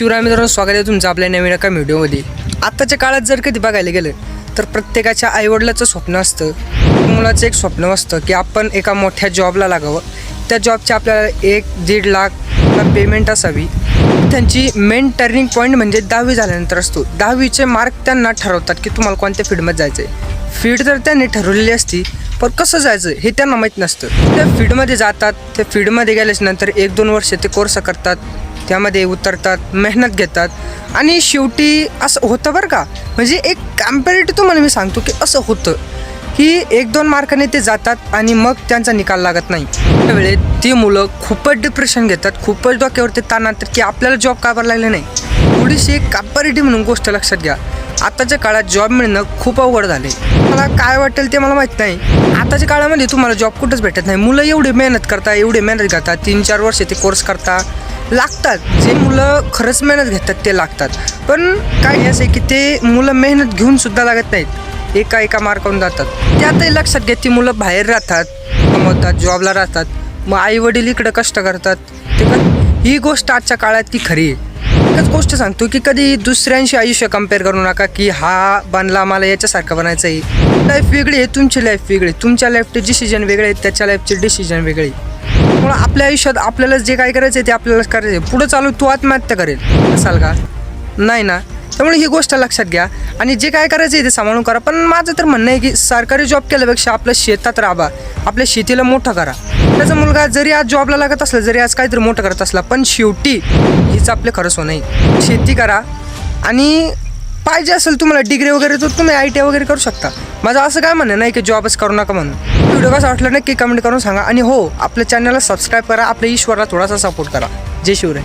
जय शिवराय मित्रांनो, स्वागत आहे तुमचं आपल्या नवीन एका व्हिडिओमध्ये। आत्ताच्या काळात जर कधी बघायला गेलं तर प्रत्येकाच्या आईवडिलाचं स्वप्न असतं, मुलाचं एक स्वप्न असतं की आपण एका मोठ्या जॉबला लागावं। त्या जॉबच्या आपल्याला 1-1.5 लाख पेमेंट असावी। त्यांची मेन टर्निंग पॉईंट म्हणजे 10वी झाल्यानंतर असतो। 10वीचे मार्क त्यांना ठरवतात की तुम्हाला कोणत्या फील्डमध्ये जायचं आहे। फील्ड तर त्यांनी ठरवलेली असती, पण कसं जायचं हे त्यांना माहीत नसतं। त्या फील्डमध्ये जातात, त्या फील्डमध्ये गेल्याच्या नंतर 1-2 वर्ष ते कोर्स करतात, त्यामध्ये उतरतात, मेहनत घेतात आणि शेवटी असं होतं बरं का। म्हणजे एक कॅम्पॅरेटिव्ह तुम्हाला मी सांगतो की असं होतं की 1-2 मार्काने ते जातात आणि मग त्यांचा निकाल लागत नाही। त्यावेळी ती मुलं खूपच डिप्रेशन घेतात, खूपच डोक्यावरती ताण आणतात की आपल्याला जॉब का बरं लागले नाही। थोडीशी एक कॅम्पॅरेटिव्ह म्हणून गोष्ट लक्षात घ्या, आताच्या काळात जॉब मिळणं खूप अवघड झाले। मला काय वाटेल ते मला माहीत नाही। आताच्या काळामध्ये तुम्हाला जॉब कुठंच भेटत नाही। मुलं एवढी मेहनत करतात, एवढी मेहनत घेतात, 3-4 वर्ष ते कोर्स करतात, लागतात। जे मुलं खरंच मेहनत घेतात ते लागतात, पण काय असं आहे की ते मुलं मेहनत घेऊन सुद्धा लागत नाहीत, एका मार्कावरून जातात। त्यातही लक्षात घ्या, ती मुलं बाहेर राहतात, कमवतात, जॉबला राहतात, मग आई वडील इकडं कष्ट करतात। ते ही गोष्ट आजच्या काळात ती खरी आहे। एकच गोष्ट सांगतो की कधी दुसऱ्यांशी आयुष्य कम्पेअर करू नका की हा बनला, मला याच्यासारखं बनायचं आहे। लाईफ वेगळी आहे, तुमची लाईफ वेगळी आहे, तुमच्या लाईफचे डिसिजन वेगळे आहेत, त्याच्या लाईफचे डिसिजन वेगळे। त्यामुळे आपल्या आयुष्यात आपल्याला जे काय करायचं आहे ते आपल्यालाच करायचं आहे। पुढं चालू तू आत्महत्या करेल असाल का? नाही ना। त्यामुळे ही गोष्ट लक्षात घ्या आणि जे काय करायचं आहे ते सांभाळून करा। पण माझं तर म्हणणं आहे की सरकारी जॉब केल्यापेक्षा आपल्या शेतात राहा, आपल्या शेतीला मोठं करा। त्याचा मुलगा जरी आज जॉबला लागत असला, जरी आज काहीतरी मोठं करत असला, पण शेवटी हीच आपले खरं सोनं आहे। शेती करा आणि पाहिजे असेल तुम्हाला डिग्री वगैरे तर तुम्ही ITI वगैरे करू शकता। माझं असं काय म्हणणं नाही की जॉबच करू नका म्हणून। व्हिडिओ कसा वाटला नक्की कमेंट करून सांगा आणि हो, आपल्या चॅनलला सबस्क्राईब करा, आपल्या ईश्वरला थोडासा सपोर्ट करा। जय शिवराय।